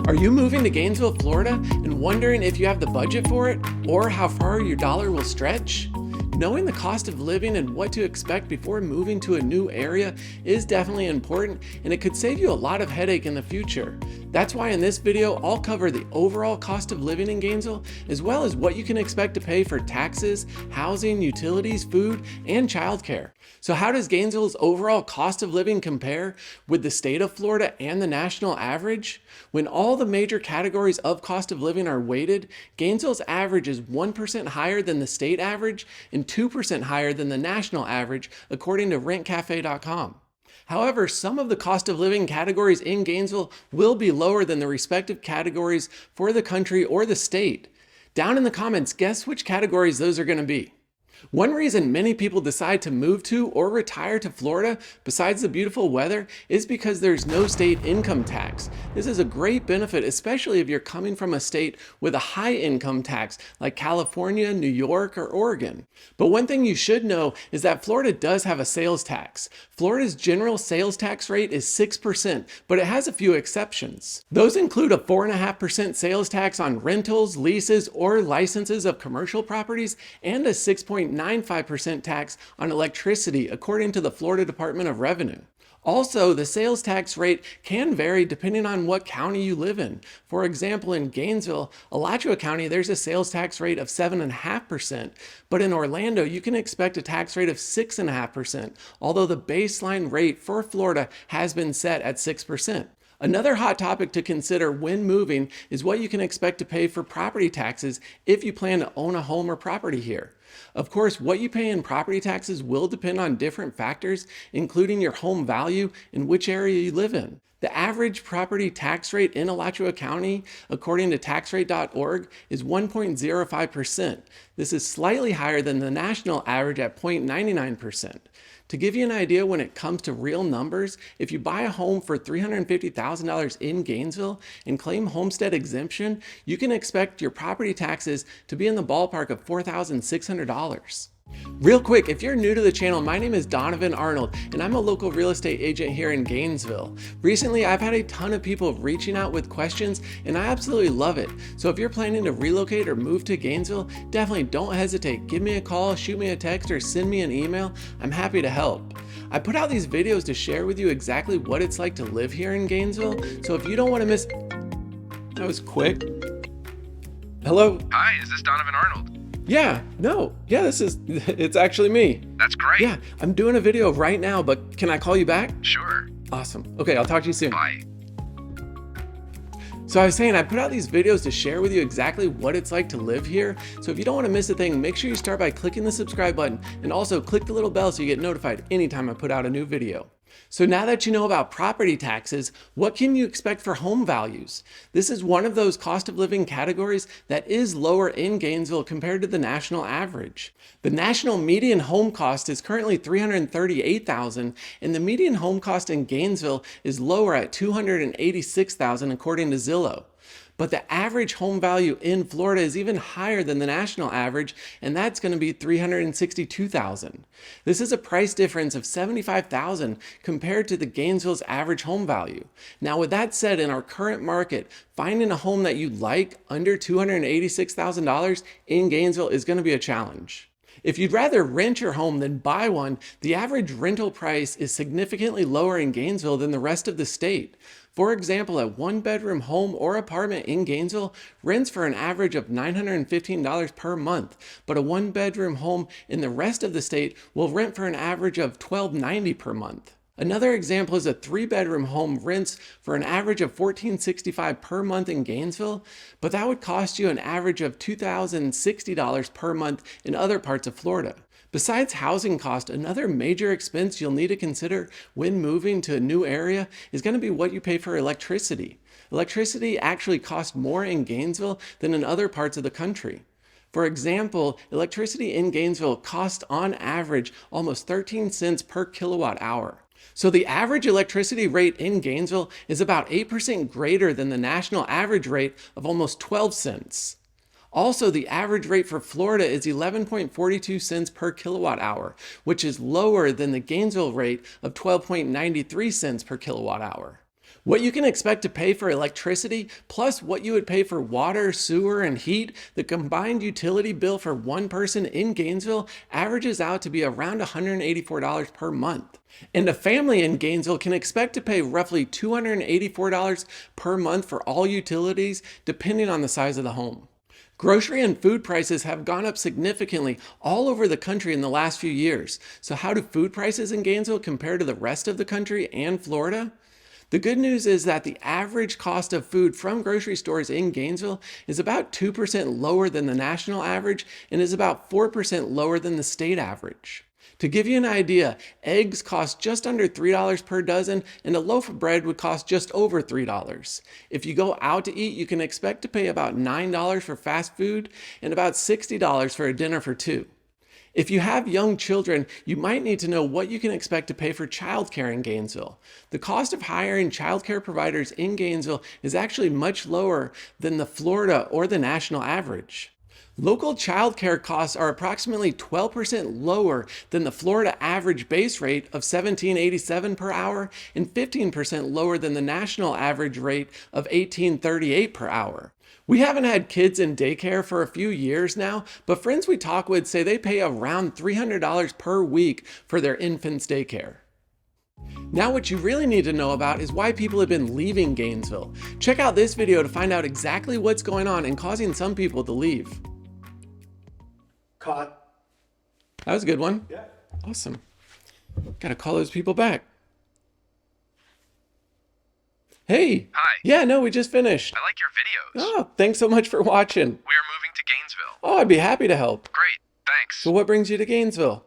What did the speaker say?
Are you moving to Gainesville, Florida, and wondering if you have the budget for it or how far your dollar will stretch? Knowing the cost of living and what to expect before moving to a new area is definitely important, and it could save you a lot of headache in the future. That's why in this video, I'll cover the overall cost of living in Gainesville, as well as what you can expect to pay for taxes, housing, utilities, food, and childcare. So how does Gainesville's overall cost of living compare with the state of Florida and the national average? When all the major categories of cost of living are weighted, Gainesville's average is 1% higher than the state average and 2% higher than the national average, according to rentcafe.com. However, some of the cost of living categories in Gainesville will be lower than the respective categories for the country or the state. Down in the comments, guess which categories those are going to be. One reason many people decide to move to or retire to Florida, besides the beautiful weather, is because there's no state income tax. This is a great benefit, especially if you're coming from a state with a high income tax like California, New York, or Oregon. But one thing you should know is that Florida does have a sales tax. Florida's general sales tax rate is 6%, but it has a few exceptions. Those include a 4.5% sales tax on rentals, leases, or licenses of commercial properties, and a 6.95% tax on electricity, according to the Florida Department of Revenue. Also, the sales tax rate can vary depending on what county you live in. For example, in Gainesville, Alachua County, there's a sales tax rate of 7.5%, but in Orlando, you can expect a tax rate of 6.5%, although the baseline rate for Florida has been set at 6%. Another hot topic to consider when moving is what you can expect to pay for property taxes if you plan to own a home or property here. Of course, what you pay in property taxes will depend on different factors, including your home value and which area you live in. The average property tax rate in Alachua County, according to taxrate.org, is 1.05%. This is slightly higher than the national average at 0.99%. To give you an idea when it comes to real numbers, if you buy a home for $350,000 in Gainesville and claim homestead exemption, you can expect your property taxes to be in the ballpark of $4,600. Real quick, if you're new to the channel, my name is Donovan Arnold, and I'm a local real estate agent here in Gainesville. Recently, I've had a ton of people reaching out with questions, and I absolutely love it. So if you're planning to relocate or move to Gainesville, definitely don't hesitate. Give me a call, shoot me a text, or send me an email. I'm happy to help. I put out these videos to share with you exactly what it's like to live here in Gainesville, so if you don't want to miss... That was quick. Hello? Hi, is this Donovan Arnold? Yeah, it's actually me. That's great. Yeah, I'm doing a video right now, but can I call you back? Sure. Awesome. Okay, I'll talk to you soon. Bye. So I was saying, I put out these videos to share with you exactly what it's like to live here. So if you don't want to miss a thing, make sure you start by clicking the subscribe button and also click the little bell so you get notified anytime I put out a new video. So now that you know about property taxes, what can you expect for home values? This is one of those cost of living categories that is lower in Gainesville compared to the national average. The national median home cost is currently $338,000, and the median home cost in Gainesville is lower at $286,000 according to Zillow. But the average home value in Florida is even higher than the national average, and that's going to be $362,000. This is a price difference of $75,000 compared to the Gainesville's average home value. Now, with that said, in our current market, finding a home that you like under $286,000 in Gainesville is going to be a challenge. If you'd rather rent your home than buy one, the average rental price is significantly lower in Gainesville than the rest of the state. For example, a one-bedroom home or apartment in Gainesville rents for an average of $915 per month, but a one-bedroom home in the rest of the state will rent for an average of $1,290 per month. Another example is a three-bedroom home rents for an average of $1,465 per month in Gainesville, but that would cost you an average of $2,060 per month in other parts of Florida. Besides housing cost, another major expense you'll need to consider when moving to a new area is going to be what you pay for electricity. Electricity actually costs more in Gainesville than in other parts of the country. For example, electricity in Gainesville costs on average almost 13 cents per kilowatt hour. So the average electricity rate in Gainesville is about 8% greater than the national average rate of almost 12 cents. Also, the average rate for Florida is 11.42 cents per kilowatt hour, which is lower than the Gainesville rate of 12.93 cents per kilowatt hour. What you can expect to pay for electricity, plus what you would pay for water, sewer, and heat, the combined utility bill for one person in Gainesville averages out to be around $184 per month. And a family in Gainesville can expect to pay roughly $284 per month for all utilities, depending on the size of the home. Grocery and food prices have gone up significantly all over the country in the last few years. So how do food prices in Gainesville compare to the rest of the country and Florida? The good news is that the average cost of food from grocery stores in Gainesville is about 2% lower than the national average and is about 4% lower than the state average. To give you an idea, eggs cost just under $3 per dozen, and a loaf of bread would cost just over $3. If you go out to eat, you can expect to pay about $9 for fast food and about $60 for a dinner for two. If you have young children, you might need to know what you can expect to pay for childcare in Gainesville. The cost of hiring childcare providers in Gainesville is actually much lower than the Florida or the national average. Local childcare costs are approximately 12% lower than the Florida average base rate of $17.87 per hour and 15% lower than the national average rate of $18.38 per hour. We haven't had kids in daycare for a few years now, but friends we talk with say they pay around $300 per week for their infant's daycare. Now what you really need to know about is why people have been leaving Gainesville. Check out this video to find out exactly what's going on and causing some people to leave. Caught. That was a good one. Yeah. Awesome. Gotta call those people back. Hey. Hi. Yeah, no, we just finished. I like your videos. Oh, thanks so much for watching. We are moving to Gainesville. Oh, I'd be happy to help. Great, thanks. So what brings you to Gainesville?